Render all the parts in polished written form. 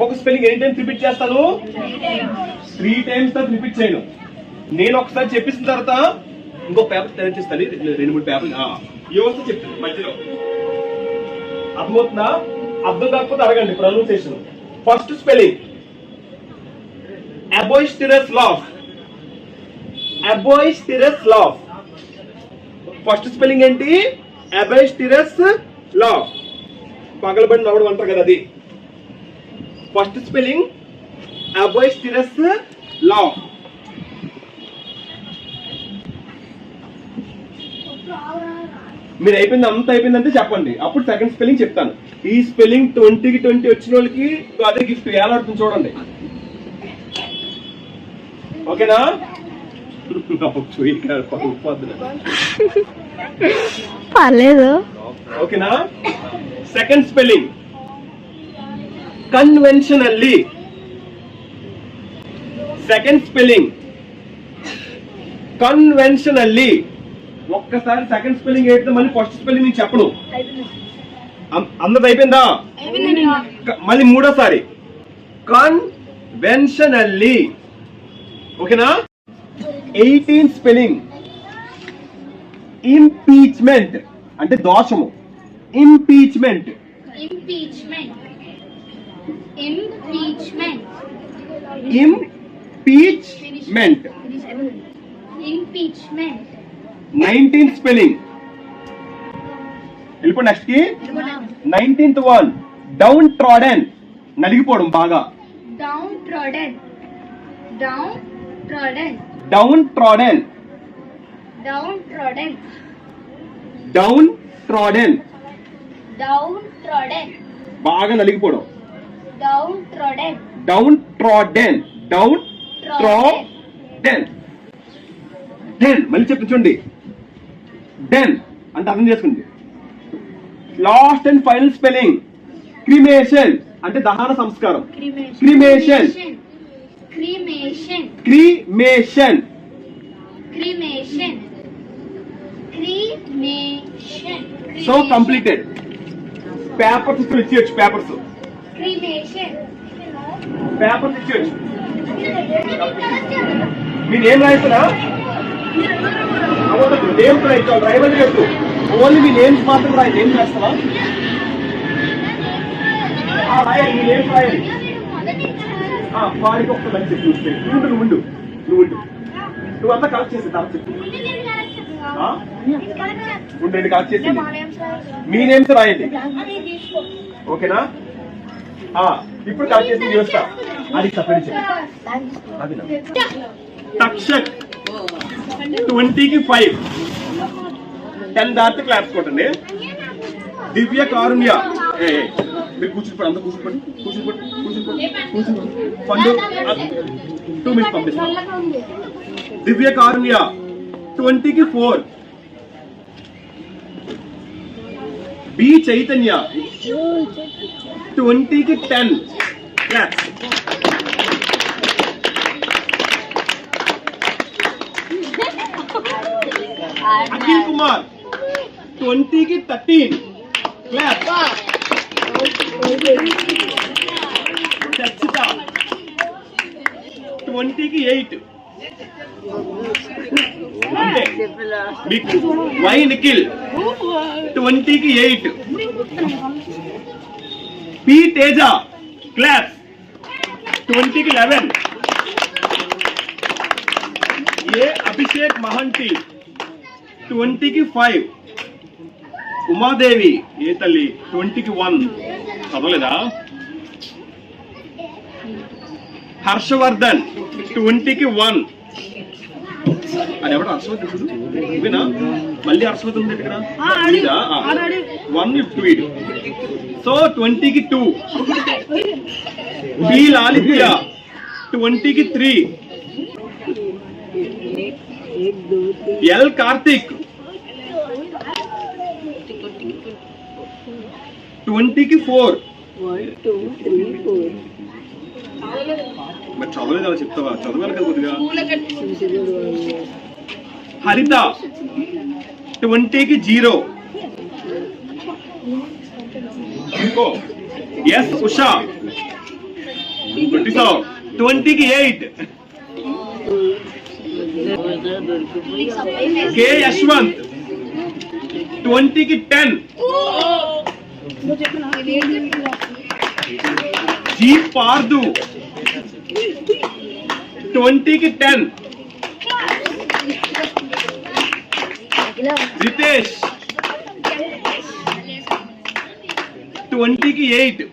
ఒక్కొక్క స్పెల్లింగ్ ఎన్ని times repeat చేస్తాను? 3 times తర్వాత రిపీట్ చేయను. నేను ఒకసారి చెప్పిన తర్వాత ఇంకో పేపర్ తయారు చేస్తాను, 2-3 పేపర్లు వ్యవస్థ చెప్తాను మధ్యలో. అర్థమవుతుందా? అర్థం కాకపోతే అడగండి. Pronunciation first spelling a boisterous laugh. A boisterous laugh first spelling ఏంటి? A boisterous laugh. పగలబడి నవ్వడం అంటారు కదా, అది ఫస్ట్ స్పెల్లింగ్ అబోయిస్టిరస్ లాఫ్. మీరు అయిపోయింది, అంత అయిపోయిందంటే చెప్పండి, అప్పుడు సెకండ్ స్పెల్లింగ్ చెప్తాను. ఈ స్పెల్లింగ్ 20కి 20 వచ్చిన వాళ్ళకి అదే గిఫ్ట్ ఏలాడుతుంది చూడండి. ఓకేనా? పర్లేదు. ఓకేనా? Second spelling conventionally. Second spelling conventionally. ఒక్కసారి సెకండ్ స్పెల్లింగ్ అయితే మళ్ళీ ఫస్ట్ స్పెల్లింగ్ నేను చెప్పను. అందది అయిపోయిందా? మళ్ళీ మూడోసారి కన్వెన్షనల్లీ. ఓకేనా? 18 స్పెల్లింగ్ ఇంపీచ్మెంట్ అంటే దోషము. Impeachment. Impeachment. Impeachment. Impeachment. Impeachment. 19 spelling. వెళ్ళిపో నెక్స్ట్ కి. 19th one downtrodden. నలిగిపోవడం బాగా. Downtrodden. Downtrodden. Downtrodden. Downtrodden. Downtrodden. Downtrodden. బాగా నలిగిపోవడం. Downtrodden. Downtrodden. Downtrodden. Den. మళ్ళీ చెప్పించండి. డెన్ అంటే అర్థం చేసుకోండి. Last and final spelling cremation అంటే దహన సంస్కారం. Cremation. Cremation. Cremation. Cremation. Cremation. So completed. Papers ఇచ్చేయచ్చు. Papers cremation. పేపర్స్ ఇచ్చేయచ్చు. మీ నేమ్ రాయిస్తారా? నేమ్స్ రాయించాలి. డ్రైవర్ చెప్పు. ఓన్లీ మీ నేమ్స్ మాత్రం రాయి. నేమ్స్ రాస్తావా? రాయాలి. మీ నేమ్స్ రాయాలి. వాడికి ఒక్క మంచి చెప్పు. నువ్వు ఉండు. నువ్వంతా కలెక్ట్ చేసి తర్వాత చెప్పు. ఉండండి, కలెక్ట్ చేసి మీ నేమ్స్ రాయండి. ఓకేనా? ఇప్పుడు కలెక్ట్ చేసి చూస్తా. అది సపరేట్ చెప్పు. తక్షక్ 20కి 5. 10 దాటి క్లాప్స్ కొట్టండి. దివ్య కారుణ్య. మీరు కూర్చుని అంతా కూర్చుని పండు 2 minutes పంపిస్తాను. దివ్య కారుణ్య 20కి 4. బి చైతన్య 20కి 10 క్లాప్స్. అఖిల్ కుమార్ 20కి 13 క్లాప్. చచ్చిత 20కి 8. వై నిఖిల్ 20కి 8. పి తేజ క్లాప్ 20కి 11. ఏ అభిషేక్ మహంతి 20కి 5. ఉమాదేవి ఏ తల్లి 20కి 1. చదవలేదా? హర్షవర్ధన్ 20కి 1. అది ఎవడ హర్షవర్ధన్ ఇవేనా? మళ్ళీ హర్షవర్ధన్ ఉంది ఇక్కడ. 1 వీడు. సో 20కి 2. బి లాలిత్య 20కి 3. ఎల్ కార్తిక్ 20కి 4. మరి చదవలేదు అలా చెప్తావా? చదవాలి కదా కొద్దిగా. హరిత 20కి 0. ఇంకో ఎస్ ఉషా కొట్టిసావు. 20కి 8. కే యశ్వంత్ 20కి 10. జీ పార్దు 20కి 10. రితేష్ 20కి 8.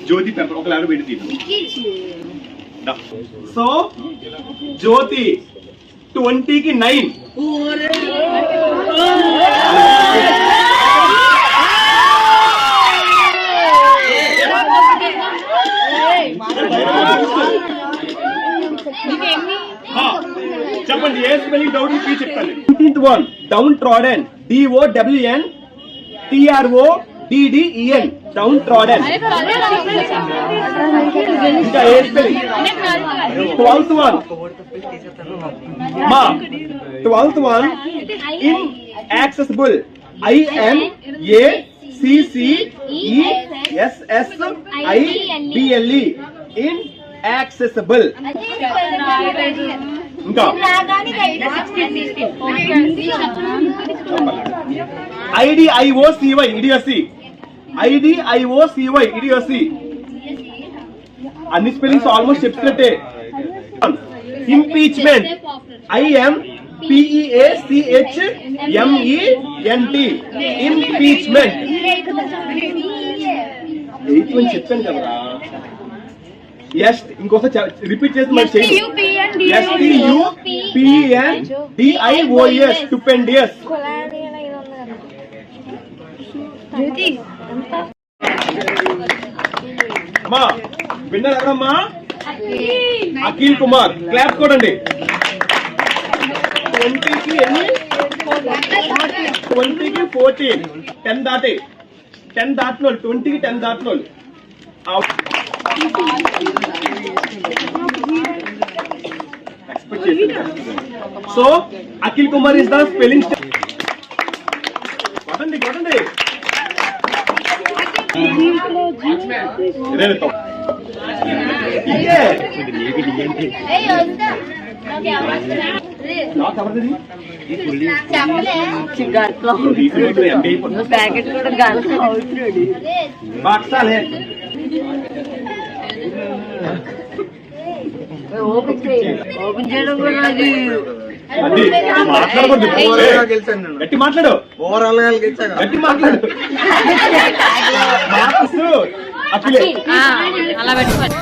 జ్యోతి పేపర్ ఒక లాగా పెట్టి తీద్దాం. సో జ్యోతి 20కి 9. చెప్పండి ఏ స్పెల్లింగ్ డౌట్ ప్లీజ్ చెప్పండి. 19th one down trodden DOWN TRODDEN down trodden. ఇంకా ఏ స్పెల్లింగ్? 12th one మా 12th one inaccessible INACCESSIBLE inaccessible. ఇంకా IDIOCY idiocy అన్ని స్పెల్లింగ్స్ ఆల్మోస్ట్ చెప్తున్నట్టే. Impeachment IMPEACHMENT impeachment. 8 అని చెప్పాను కదరా. ఇంకోసారి రిపీట్ చేసి మరి చేయండి. STUPENDIOS స్టూపెండియస్. మా విన్నర్ ఎవరమ్మా? అఖిల్ కుమార్. క్లాప్ కొడండి. 20కి ఎన్ని? 20కి 14. 10 దాటే 10 దాటినోళ్ళు 20కి 10 దాటినోళ్ళు. So Akhil Kumar is the spelling. కొట్టండి కొట్టండి. ప్యాకెట్ కూడా గాలి అవుతున్నాడు. ఓపెన్ చేయడం కూడా అది మాట్లాడకూడదు. గట్టి మాట్లాడు. ఓవరాల్ గా గెలిచాను. గట్టి మాట్లాడు. అఖిలే అలా పెట్టుకోండి.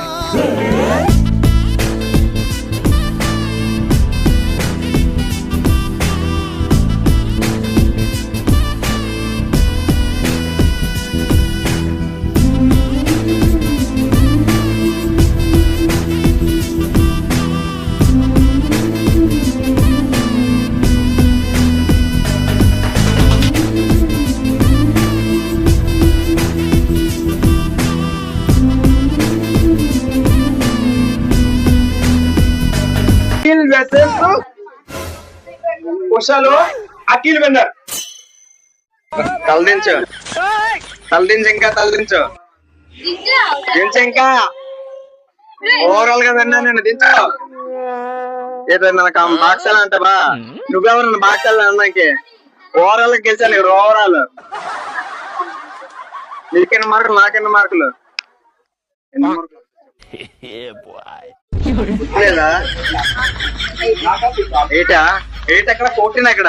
ఉషాలో అఖిల్ విన్నర్. తలదించు ఇంకా తలదించు. ఇంకా ఓవరాల్ గా విన్నా నేను దించు. ఏదైనా బాక్సాలు అంటావా? నువ్వెవరన్నా బాక్సాలు అన్నాకి? ఓవరాల్ గా గెలిచాను. ఓవరాల్ నీకెన్ని మార్కులు నాకెన్ని మార్కులు? లేదా 8 ఎక్కడ 14 ఎక్కడ?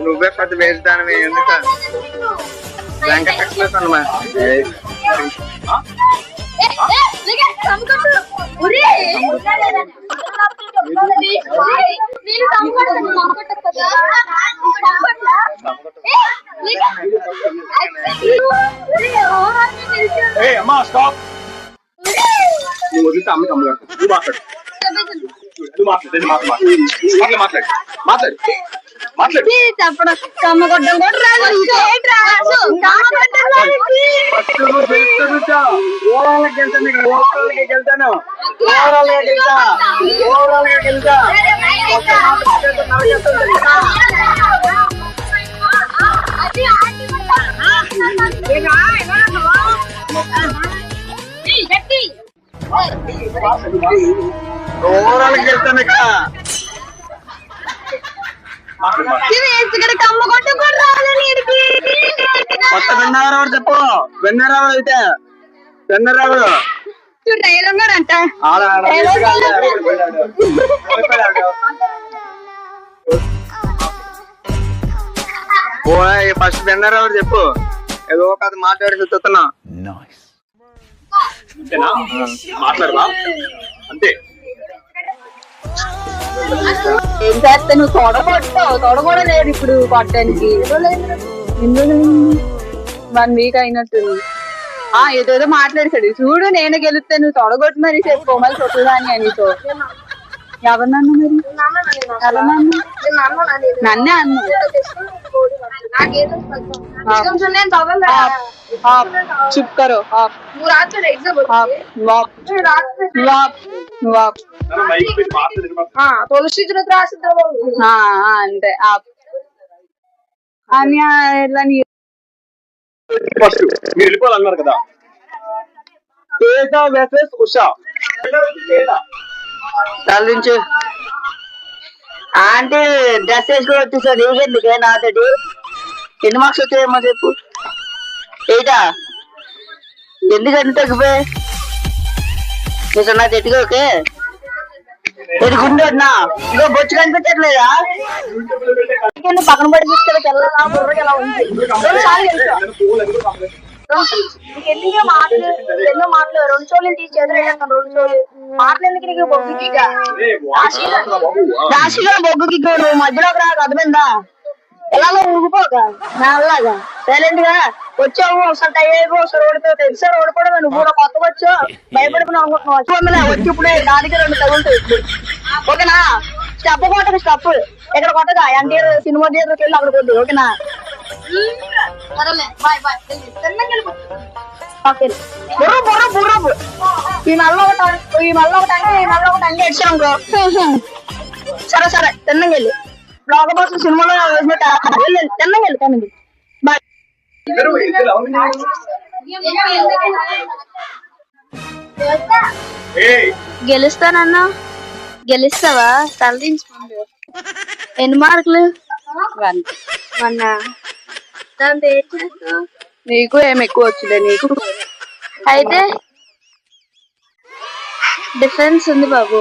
నువ్వే పెద్ద వేస్తాను. ఎందుక వెంకటేశ్వర అన్నమా? అమ్మా స్టాప్. నువ్వు వదిలితే అమ్మ కమ్ముగా. నువ్వు మాట్లాడు. చెప్పడం కమ్మగొట్టం కూడా రాదు. ఓవరాల్ వెళ్తాను ఇక్కడ కమ్మ కొట్టు కూడా రావాలని కొత్త విన్నర్ ఎవరు చెప్పు విన్నర్ ఎవరు అయితే విన్నర్ ఎవరు టైలర్ గారు అంట ఫస్ట్ విన్నర్ ఎవరు చెప్పు ఏదో ఒక అది మాట్లాడి చూస్తున్నా అంతేనా మాట్లాడవా అంతే ఏం చేస్తా నువ్వు తొడ కూడా లేదు ఇప్పుడు కొట్టడానికి 1 వీక్ అయినట్టుంది. ఏదేదో మాట్లాడతాడు చూడు, నేను గెలుస్తే నువ్వు తొడగొట్టు మరి చెప్పు మళ్ళీ కొట్టుదాని అనితో ఎవరినన్నా మరి నన్నే అన్నా चुप करो आप అంటే అని ఎట్లా ఫస్ట్ మీరు వెళ్ళిపోవాలన్నారు కదా తేజ వర్సెస్ ఉషా తల్లించు ఆంటీ డ్రెస్ వేసుకొని వచ్చేసాడు నీకెందుకే నాతోటి ఎన్ని మార్క్స్ వచ్చాయేమో చెప్పు ఏటా ఎందుకంటే తగ్గిపోయి నాకు ఎట్టుగా ఓకే ఎదుగుండన్నా ఇదో బొచ్చు కనిపించట్లేదా పక్కన పడి తీసుకెళ్ళి ఎలా ఉంది ఎన్నో మాటలు 2 చోళ్ళు తీసి ఎదురయ్యాక 2 చోళ్ళు మాటలు ఎందుకు బొగ్గుకి రాశిగా బొగ్గుకి నువ్వు మధ్యలోకి రాక అర్థమైందా ఎలాగో ఊగిపోక అలాగా సైలెంట్ గా వచ్చావు ఒకసారి టై అయిపో ఒకసారి ఓడిపోయి తెలుసారి ఓడిపోవడం నువ్వు కూడా కొత్త వచ్చు భయపడుకున్నావు అనుకుంటున్నావు వచ్చి ఇప్పుడు దానికి 2 తగులుతాయి ఓకేనా స్టెప్ కొట్టదు స్టెప్ ఎక్కడ కొట్టగా ఎన్టీఆర్ సినిమా థియేటర్కి వెళ్ళి అక్కడ కొద్ది ఓకేనా ఈ మళ్ళీ ఒకటి అంగి ఇచ్చాను సరే సరే తిన్నంగెళ్ళి బ్లాగ్ బాక్స్ సినిమాలో తిన్నంగెళ్ళి తినండి బాయ్ గెలుస్తానన్నా గెలుస్తావా తలదించుకోండి ఎన్ని మార్కులు 1 నీకు ఏమి ఎక్కువ వచ్చిందే నీకు అయితే డిఫరెన్స్ ఉంది బాబు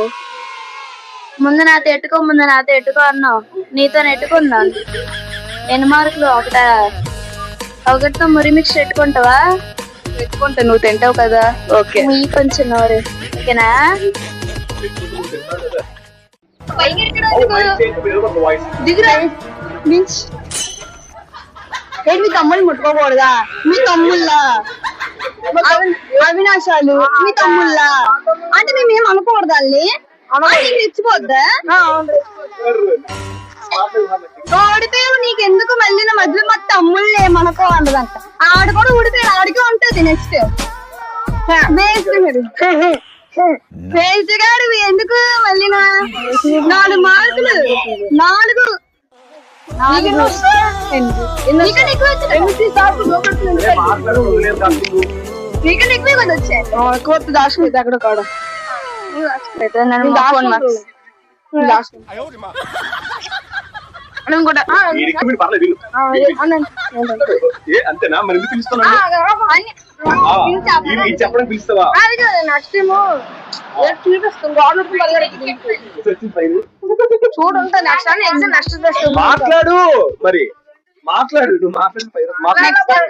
ముందు నాతో ఎట్టుకో అన్నావు నీతో నెట్టుకున్నాను ఎన్ని మార్కులు ఒకటితో మురి మిక్స్ పెట్టుకుంటావా పెట్టుకుంటా నువ్వు తింటావు కదా ఓకే మీ కొంచెం నోరు ఓకేనా దిగురా మీ తమ్ముళ్ళు ముట్టుకోకూడదా మీ తమ్ముళ్ళా అవినాశాలు మీ తమ్ముళ్ళా అంటే మేమేం అనుకోకూడదా రెచ్చిపోద్దా ఓడిపోయావు నీకెందుకు మళ్ళీ నా మధ్యలో మా తమ్ముళ్ళు ఏమనుకో అన్నదంట ఆడ కూడా ఊడిపోయాడు ఆడికే ఉంటది నెక్స్ట్ వేస్ట్ గారు ఎందుకు మళ్ళీ 4 మార్కులు 4 నీకన్నా ఎక్కువ వచ్చాయి ఎక్కువ దాచుకుంది అక్కడ కూడా అంతేనా మరి ఎందుకు పిలుస్తున్నాను చెప్పడం పిలుస్తావా నెక్స్ట్ టైం చూపిస్తాం చూడుంటా నెక్స్ట్ ఎగ్జామ్ నెక్స్ట్ మాట్లాడు మరి మాట్లాడు నువ్వు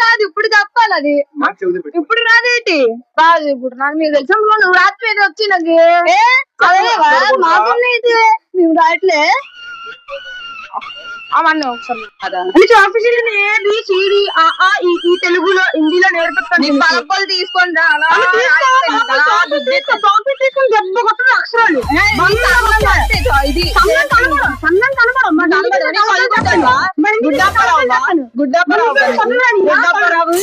కాదు ఇప్పుడు చెప్పాలి అది ఇప్పుడు రాదేటి కాదు ఇప్పుడు నాకు మీకు ఎగ్జామ్ లో నువ్వు రాత్రి మీద వచ్చి నాకు మాకున్నా ఇది మేము రాయట్లే అవన్నీ ఒకసారి ఆఫీసులు ఏబిసిడి ఈ తెలుగులో హిందీలో నేర్పిస్తాను పలపలు తీసుకోండి కాంపిటీషన్ దెబ్బ కొట్టిన అక్షరాలు ఇది గుడ్డాపరావు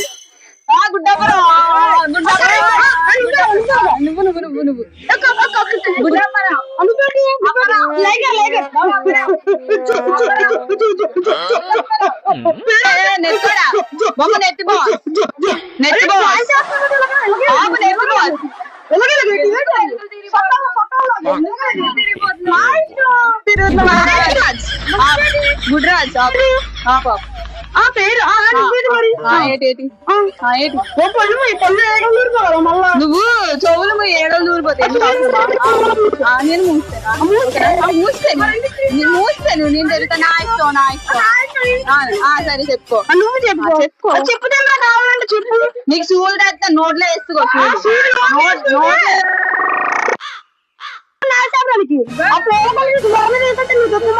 ఆ పేరు నువ్వు చెవులు ఏడలు దూరిపోతాయి నేను మూస్తాను నేను తెలుగుతా నా ఇష్టం సరే చెప్పుకో నువ్వు చెప్పుకో చెప్పుతే కావాలంటే చెప్పు నీకు సూలు తెస్తా నోట్లో వేసుకో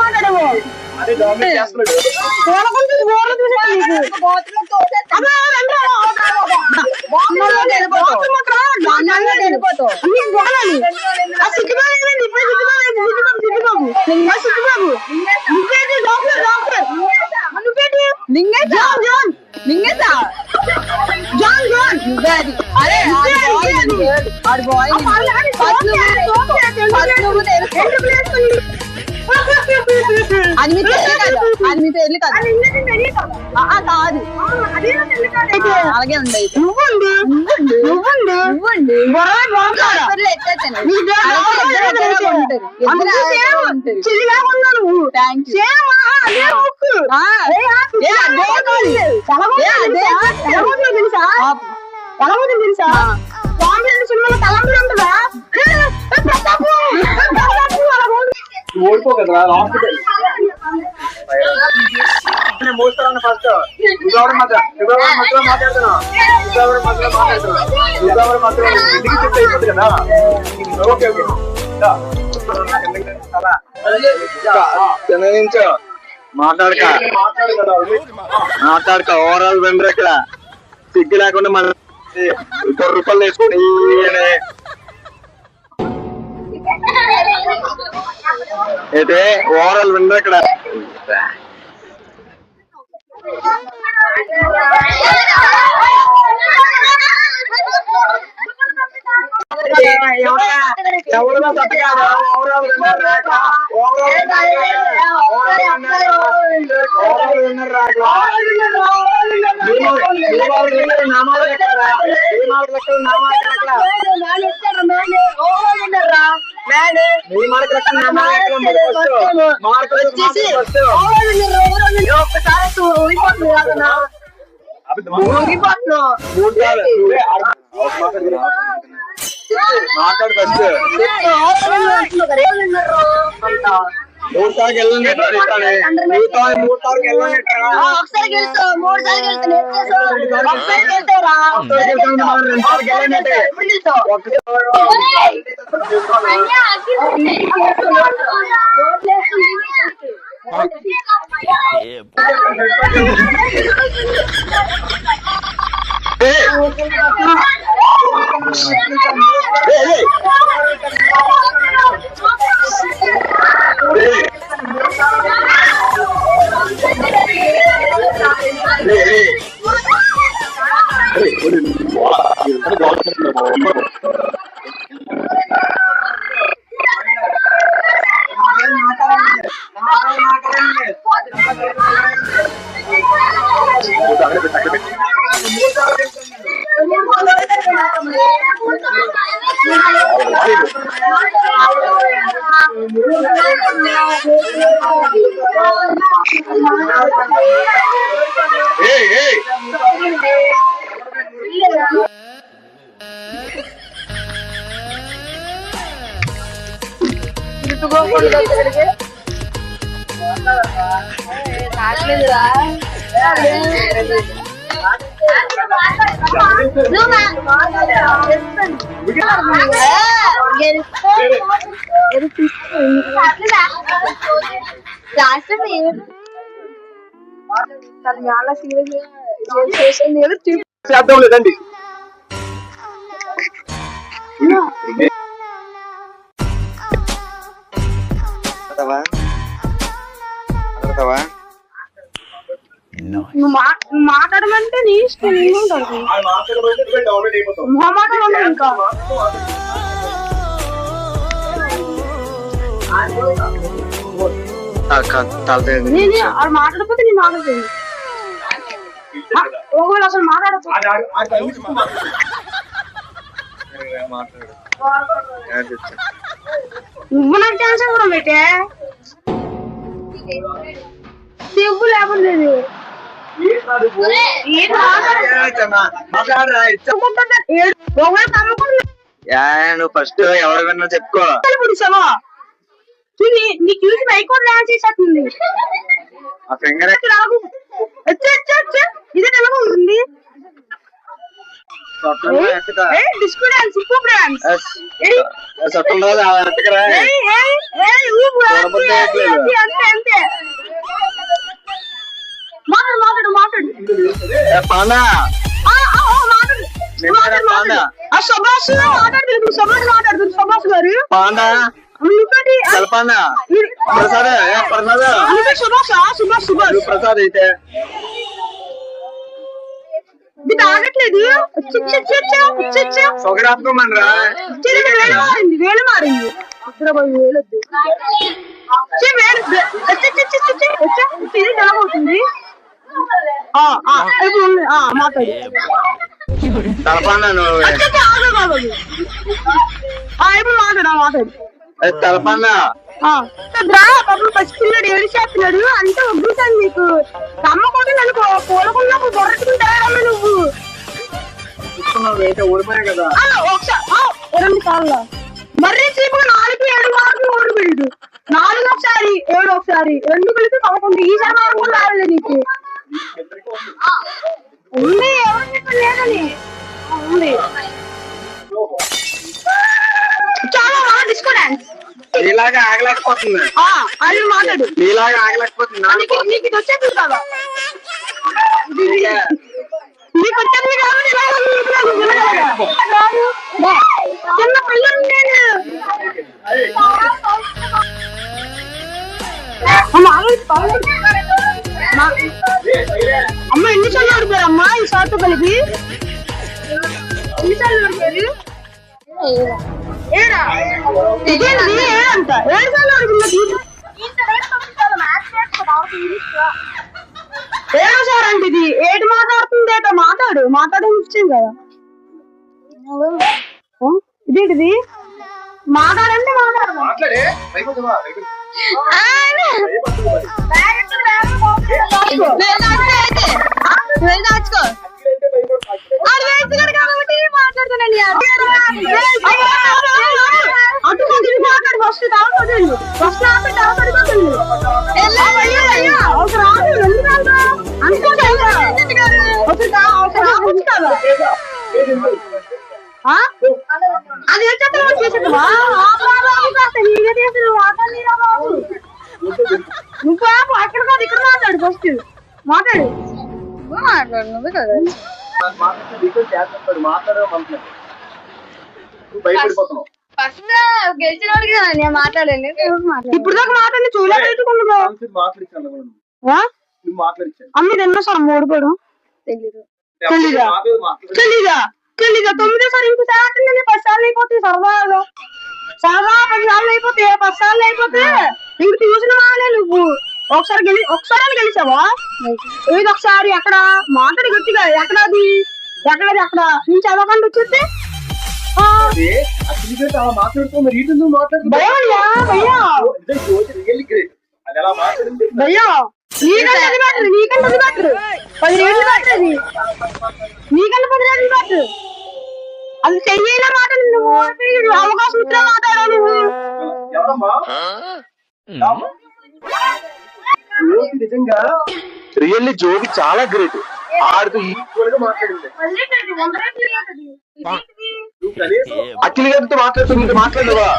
మాట్లాడవు అదే గవర్నమెంట్ చేస్తున్నాడు. అది మీ పెళ్లి కదా అది మీ పెళ్లి కదా కాదు అలాగే ఉండే తెలుసా సినిమాలో తలంపులు ఉంటుందా ఓడిపో కదా హాస్పిటల్ మోస్తాను ఫస్ట్ మాట్లాడుతున్నా అయిపోతుంది కదా ఓకే ఓకే మాట్లాడక ఓవరాల్ వెండర్ ఇక్కడ సిగ్గు లేకుండా మన 2 రూపాయలు వేసుకొని అయితే ఓవరాల్ విన్నర్ ఇక్కడ ఎవరుగా తప్పగా ఓవరాల్ విన్నర్ మాట్లాడు ఫస్ట్ 3 సార్లు వెళ్ళండి ఒకసారి గెలుస్తావు 3 సార్లు చేద్దాం లేదండి మాట్లాడమంటే నీ ఇష్టం ఇంకా మాట్లాడకపోతే నీ మాట్లాడుతుంది ఒకవేళ అసలు మాట్లాడకపోతే నువ్వు నాకు టెన్షన్ కూడా పెట్టే సిగ్గు లేకుండా నువ్వు ఫస్ట్ ఎవరు విన్నా చెప్పుకో. నీకు చూసి బైక్ డాన్స్ చేసేస్తుంది. ఆ ఫింగర్ ఇదే ఎలా ఉంటుంది డిస్కో డాన్స్ సూపర్ డాన్స్ అంతే మాట్లాడు పాండా సుభాష్ మాట్లాడుతుంది సుభాష్ గారు పాండా పాండా ప్రసాద్ సుభాష్ ప్రసాద్ అయితే ఆగట్లేదు సొగరాసుకోమనరా వేలు మారింది అవుతుంది మాట్లాడు తలపాండా నువ్వు ఇప్పుడు మాట్లాడు తలపాండా పసిపిల్లడు ఏడిచేస్తున్నాడు అంటే వద్దుతాను నీకు నమ్మకుండా నన్ను కోలకున్నప్పుడు బొరట్టుకుంటారమ్మ నువ్వు ఓడిపోయా కదా రెండు సార్లు మర్రి చీపుగా 4-7 మార్కులు ఓడిపోయాడు 4 ఒకసారి 7 ఒకసారి 2 కలిపి 11 ఈసారి మార్కు కూడా రాలేదు నీకు ఉంది ఎవరు లేదని ఉంది చాలా బాగా డిస్కో డాన్స్ నీలాగా ఆగలేకపోతుంది అది మాట్లాడు నీలాగా ఆగలేకపోతుంది నీకు ఇది వచ్చేది కదా నీకు వచ్చేది చిన్న పిల్లలు నేను అమ్మ ఎన్నిసార్లు ఆడిపోయారమ్మా ఈ సార్తో కలిపి ఎన్నిసార్లు ఆడిపోయారు ఇదేంటి ఏడంట 7 సార్లు ఆడుకున్నది 7 సార్ అంటే ఇది 8 మాట్లాడుతుంది మాట్లాడే ఇచ్చాం కదా ఇదేంటిది మాట్లాడంటే మాట్లాడే అది చేసేవా నువ్వు అక్కడ కాదు ఇక్కడ మాట్లాడు ఫస్ట్ మాట్లాడు నువ్వే కదా ఫస్ట్ గెలిచిన వాడికి కదా నేను మాట్లాడాను ఇప్పుడు దాకా మాట్లాడి చూడలేకున్నావు అమ్మ ఎన్నోసారి ఓడిపోవడం తెలీదా 9 సార్ ఇంకో సార్ 10 సార్లు అయిపోతాయి సరదాగా 10 సార్లు అయిపోతే 10 సార్లు అయిపోతే ఇంక చూసిన వాళ్ళే నువ్వు ఒకసారి గెలిచావా ఏది ఒకసారి అక్కడ మాట్లాడి గట్టిగా ఎక్కడది అక్కడ నేను చదవకుండా వచ్చేస్తే భయ్యా నీకంటే బెటర్ 10 రేట్లు బెటర్ నీకన్నా 10 రేట్లు బెటర్ అది చెయ్యేలా మాట నువ్వు అవకాశం ఇట్లా మాట్లాడావు నువ్వు నిజంగా రియల్లీ జోగి చాలా గ్రేట్ ఆడుతూ ఈక్వల్ గా మాట్లాడింది అఖిల్ గారితో మాట్లాడుతూ మాట్లాడవా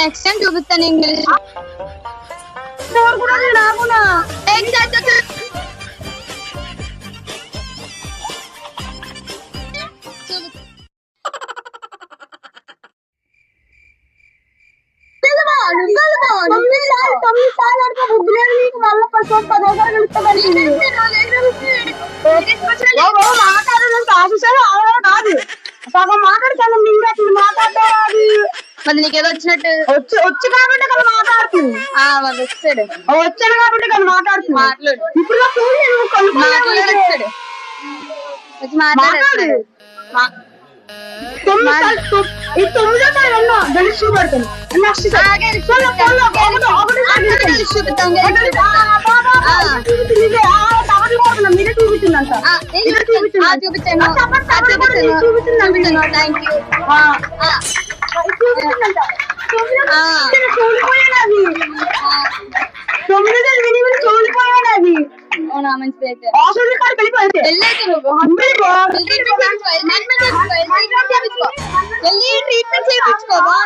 నెక్స్ట్ టైం చూపిస్తాను ఇంగ్లీష్ సగం మాట్లాడుతాను మాట్లాడతారు మరి నీకేదో వచ్చినట్టు వచ్చి కాబట్టి కదా మాట్లాడుతుంది వాళ్ళు వచ్చాడు వచ్చాడు కాబట్టి కదా మాట్లాడుతుంది మాట్లాడు ఇప్పుడు మాట్లాడు వచ్చి మాట్లాడు ఈ 9వ సారి అన్నా గెలిచి చూపెడతాను నెక్స్ట్ మీరే చూపించిందంట చూడిపోయాడు హాస్పిటల్ కాడికి వెళ్ళిపోయింది ట్రీట్మెంట్ చేయించుకోవా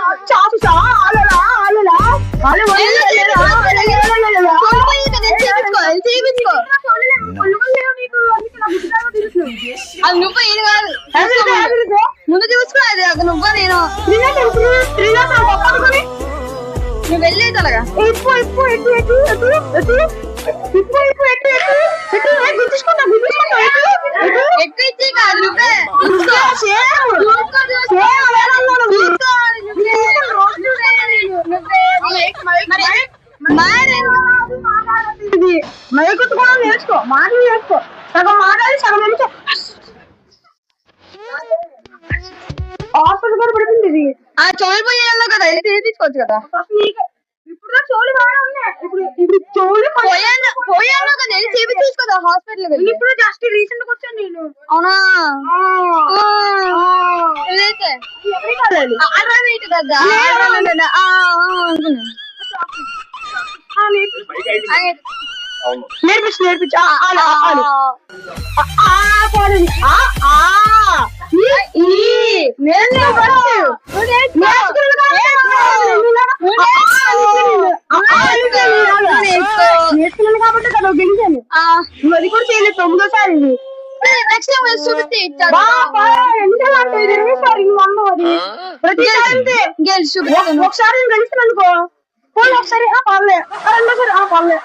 అది నువ్వు ఇది కాదు ముందు చూసుకోవాలి అది నువ్వు నేను నువ్వు వెళ్ళేది అలాగా ఎక్కువ ఇచ్చి కాదు నువ్వే మైకొత్తు కూడా నేర్చుకో మాటలు నేర్చుకో సగం మాట్లాడి సగం నేర్చుకో హాస్పిటల్ కూడా పడుతుంది ఇది ఆ చోలు పోయేయాలో కదా ఇది తీసుకోవచ్చు కదా ఇప్పుడు చోలు బాగా ఉన్నాయి ఇప్పుడు చోలు పోయాలో కదా ఇది చేయించుకోవచ్చు కదా హాస్పిటల్ వెళ్ళి ఇప్పుడు జస్ట్ రీసెంట్ గా వచ్చాను నేను అవునా నేర్పించు నేర్చుకున్నాను కాబట్టి కదా గెలిచాను అది కూడా చేయలేదు 9వ సారి ఇది నెక్స్ట్ టైం చూపిస్తే ఒకసారి గెలిస్తాను అనుకో పోయి ఒకసారి పర్లే రెండోసారి పర్లే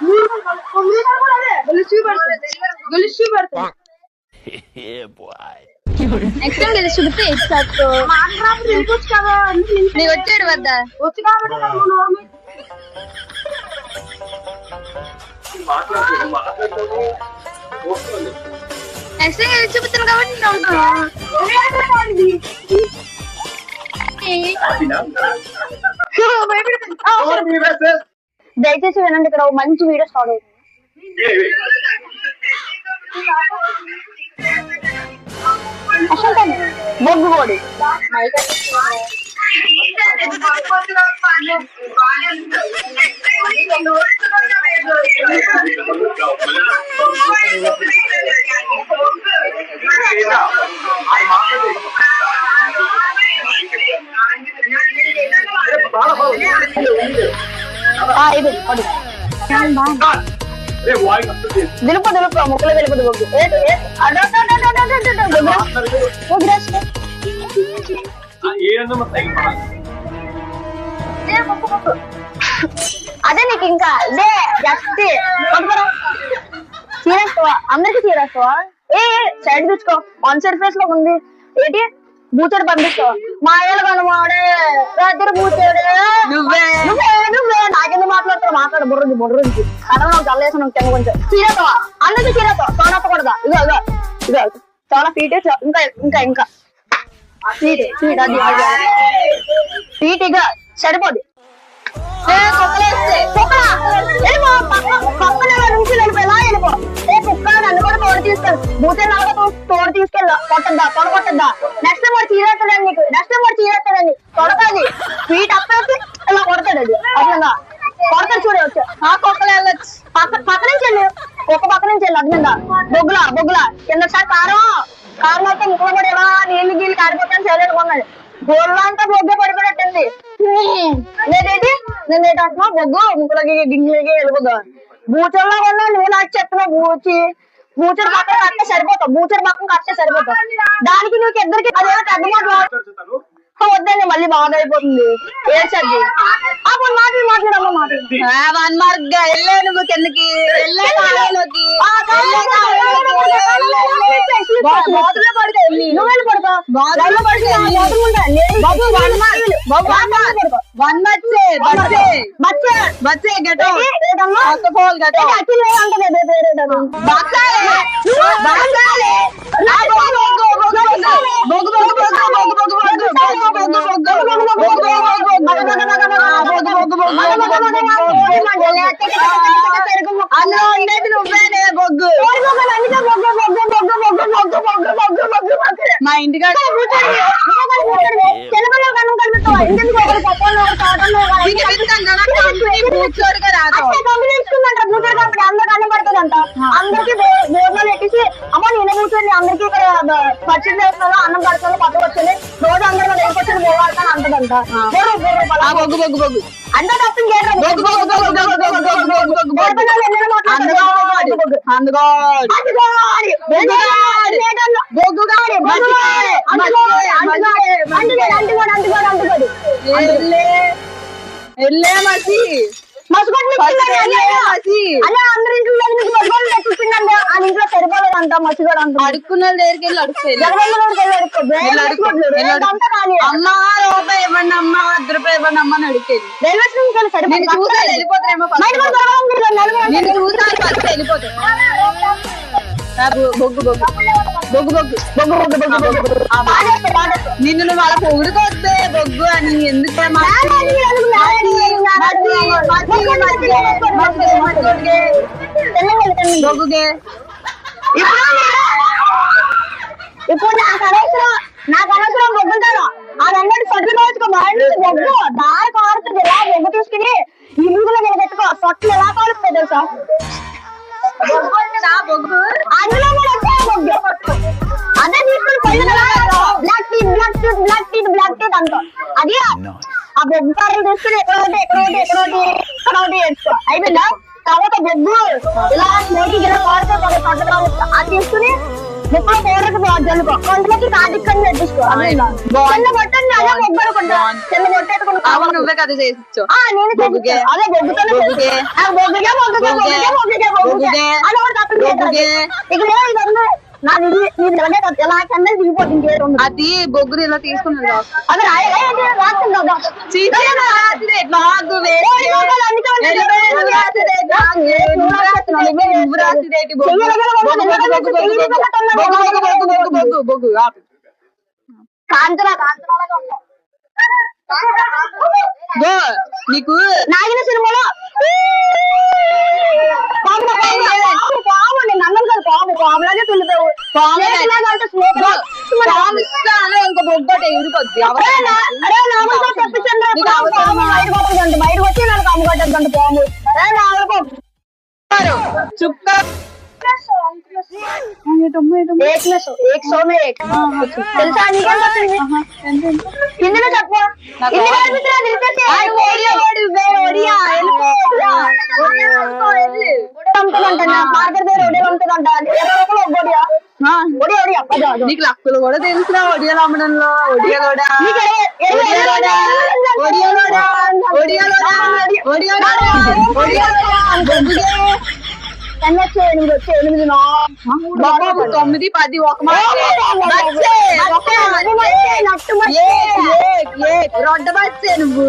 గెలిచి పెడతాను నెక్స్ట్ టైం గెలిచి చూపిస్తే ఇచ్చాడు కదా నీకు వచ్చాడు వద్ద వచ్చి కాబట్టి నెక్స్ట్ టైం గెలిచి చూపిస్తాను కాబట్టి దయచేసి వినండి ఇక్కడ ఒక మంచి వీడియో స్టార్ట్ అవుతుంది బొగ్గు కోడి ఇది దులుపు ముక్కలు వెలుపుదు బొగ్గు అదే నీకు ఇంకా ఇదే జస్ట్ చీరేస్తావా అందరికి చీరేస్తావా సైడ్ తెచ్చుకో వన్ సైడ్ ఫేస్ లో ఉంది ఏంటి బూచాడు పంపిస్తావా మా ఏళ్ళు కనుమాడే రాత్రి బూచాడు నువ్వే నాకెందుకు మాట్లాడు బుర్రకి కడవ జల్లేసి నువ్వు కింద కొంచెం చీరేస్తావా అందరికి చీరేస్తావా తోడెత్తకూడదా ఇదో చాలా ఫీట్ ఇంకా ఫీట్ అది ఫీట్గా సరిపోదు నన్ను కూడా తోడు తీసుకెళ్ళి బూతే తోడు తీసుకెళ్ళా కొట్టద్దా నెక్స్ట్ టైం వాడు చీరేస్తాడండి నీకు నెక్స్ట్ టైం వాడు చీరేస్తాడండి తొడకాది స్వీట్ అప్పేసి ఇలా కొడతాడు అది అట్లా కొడతాడు చూడవచ్చు ఆ కుక్కలు వెళ్ళొచ్చు పక్క నుంచి వెళ్ళి పక్క నుంచి వెళ్ళి అర్థంగా బొగ్గులా కిందసారి కారం అయితే ముక్కలు కూడా ఎలా నీళ్లు గీళ్ళు కారిపోతాను చేయలేదు కొన్నాడు గోళ్ళు అంతా బొగ్గు పడిపోయినట్టుంది నేను ఏంటంటున్నా బొగ్గు ముక్కలకి గింగిలకి వెళ్ళిపోతా బూచర్లో కొన్నా నువ్వు నాకు చెప్తున్నావు బూచర్ పక్కన కట్టే సరిపోతావు దానికి నువ్వు ఇద్దరికి అదేమో పెద్ద మాట్లాడు వద్దండి మళ్ళీ బాగా అయిపోతుంది ఏడ్చద్ది అప్పుడు మాట్లాడమ్మా వన్ మార్క్ గా వెళ్ళే నువ్వు కిందకి వన్ మార్క్ బచ్చే get first of all get అందులో ఉండేది నువ్వేనే బొగ్గు మా ఇంటికాడ అందరికి బోర్లో పెట్టేసి అమ్మ నేను కూర్చొని అందరికి ఇక్కడ పచ్చడి చేస్తాను అన్నం పడుతుంది పక్క వచ్చింది రోజు అందరూ వెళ్ళిపోతుంది బోర్వాడతాను అంటదంట బొగ్గు బొగ్గు బొగ్గు అంత తప్ప వెళ్ళే మసి అందరి ఇంట్లో తెప్పించిందంటే ఆ ఇంట్లో సరిపోలేదంట మసిగడ అంట అడుక్కున్న దగ్గరికి వెళ్ళి అడుగుతాయి అమ్మ రూపాయి ఇవ్వండి అమ్మ 10 రూపాయలు ఇవ్వండి అమ్మ అని అడుగుతాయి రైల్వే స్టేషన్ నేను చూసాను వెళ్ళిపోతారేమో నేను చూసాను ఫస్ట్ వెళ్ళిపోతాయి బొగ్గు బొగ్గు బొగ్గు బొగ్గు బొగ్గు బొగ్గు బొగ్గు బొగ్గు నిన్ను నువ్వు అలా పొగుడుకోవద్దే బొగ్గు అని ఎందుకు బొగ్గుగే ఇప్పుడు నాకు అనవసరం బొగ్గుంటాను అదన్నట్టు సొట్లు కావచ్చు బొగ్గు దారి కారుతుంది ఎలా బొగ్గు తీసుకుని ఈ మూగులో నిలబెట్టుకో సొట్లు ఎలా కాలుస్తుంది తెలుసా బొగ్గు అందులో కూడా వచ్చే బొగ్గు అదే తీసుకుని black tea black tea black tea black tea అంటో అది ఆ బొగ్గు కారులు తీసుకుని ఎక్కడోటి వేసుకో అయిపోయిందా తర్వాత బొగ్గు ఇలా నోటికి ఇలా కారుతో సొట్టు కావచ్చు అది తీసుకుని ముప్పై పౌడర్కి జల్లుకో కొంతమంది కాటిక్కని పెట్టించుకో చిన్న బొట్టండి అదే బొగ్గు అనుకుంటా చిన్న బొట్టేట్టుకుంటా నువ్వే కదా చేసి నేను అదే బొగ్గుతోనే అది బొగ్గురు ఇలా తీసుకున్నది అది నీకు నాగిన సినిమాలో పాము నన్నం కదా పాములాగే తుల్లిపోయావు ఇంకో బొగ్గట ఎగిరిపోద్ది బయటకు వచ్చి నాకు అమ్ముకోవద్దంట పాము చుక్క తెలుసా హిందీలో చెప్పు మార్కెట్ దగ్గర ఒడియాలు అమ్ముతుందంట నీకు లక్కులు కూడా తెలుసురా ఒడియాలు అమ్మడంలో వచ్చే 8 9 10 ఒక రొడ్డ బచ్చే నువ్వు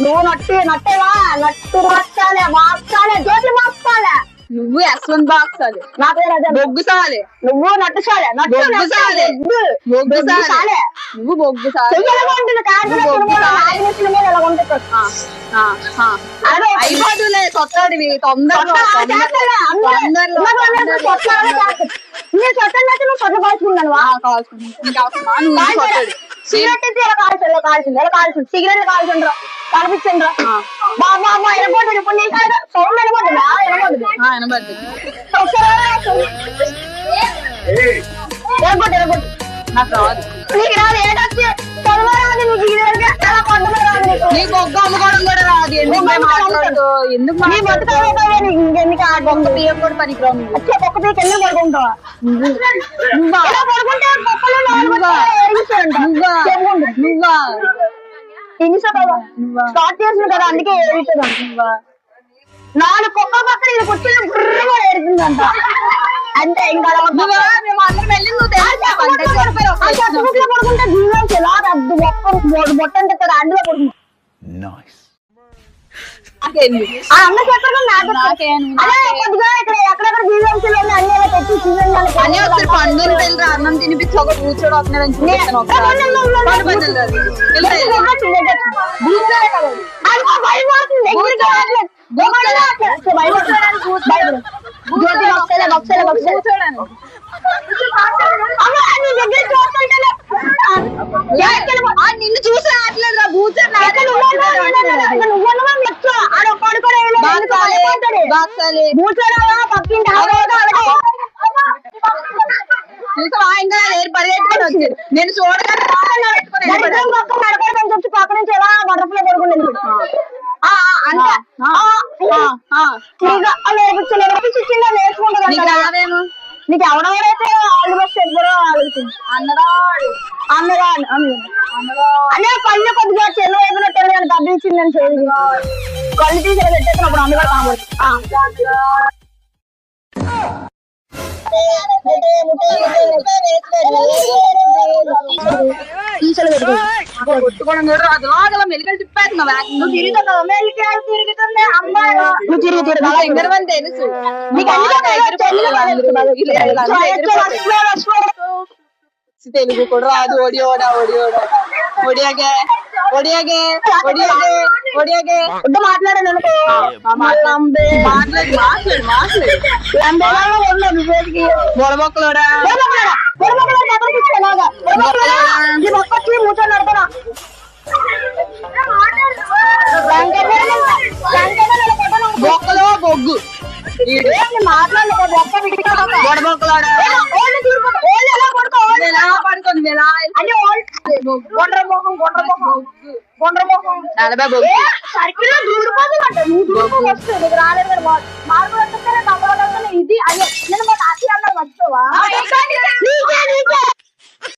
నువ్వు నట్టేవా నట్టు మార్చాలే జ్యోతి మార్చాలే నువ్వు యశ్వంత్ బాక్స్ అది నా పేరు అదే బొగ్గు సాలే నువ్వు నట్టు సాలే బొగ్గు సాలే బొగ్గు సాలే నువ్వు బొగ్గు సాలే అయిపోతులే కొత్తడివి తొందరలో నువ్వు సొట్ట కాల్చుకున్నాను సిగరెట్ కాల్చింది సిగరెట్ కాల్చండి కనిపించండి బాబా అమ్మ ఎనబోతుంది ఇప్పుడు నీ సౌండ్ ఎనబోతుందా ఎనబోతుంది నాకు రాదు నీకు రాదు ఏడొచ్చి చదవరాదు నీకు ఇది చాలా పండుగ రాదు నీకు బొగ్గు అమ్ముకోవడం కూడా రాదు ఎందుకు మాట్లాడుతూ ఎందుకు ఇంకెందుకు ఆ బొక్క బియ్యం కూడా పనికిరావు వచ్చే ఒక్క పీకి ఎందుకు పడుకుంటావా పడుకుంటే నువ్వా స్టార్ట్ చేసింది కదా అందుకే ఏడుతుందంట 4 కుక్క పక్కన ఇది కూర్చొని ఏడుతుందంట అంతే ఇంకా మేము అందరం వెళ్ళి నువ్వు పడుకుంటే జీవం మొట్ట అంటే అందులో పడుకుంటా అన్న చెప్పండి కొద్దిగా ఇక్కడ ఎక్కడెక్కడ జీవోంశలు అన్ని తెచ్చి చూడండి పండుని వెళ్ళి అన్నం తినిపించి ఒక కూర్చోడు నిన్ను చూసి రావట్లేదు రా భూచర్ నేను చూడగానే చెప్పి పక్క నుంచి ఎలా బటర్ఫ్లై పడుకుని నేర్చుకుంటాను నీకు ఎవడెవరైతే ఆల్ బస్ ఎవ్వరో అన్నగాడు అనే కళ్ళు కొద్దిగా చెల్లు అయిపోయినట్టు కానీ తగ్గించిందని చేసి కళ్ళు తీసి పెట్టేసినప్పుడు అన్నగాడు కాబట్టి కొట్టుకోవడం కూడా రాదు అలా మెలికలు తిప్పేస్తున్నావు నువ్వు తిరుగుతున్నావు మెలికలు తిరుగుతుంది అమ్మాయి నువ్వు ఎగరవని తెలుసు తెలుగు కూడా రాదు ఒడియోడా ఒడియోడా ఒడియాగే ఒడియాగే ఒడియాగే ఒడియాగే మాట్లాడాను బొడబొక్కలోడా మూర్చొని నడపనా బొక్కలో బొగ్గు ఇది అయ్యో నేను మా తాత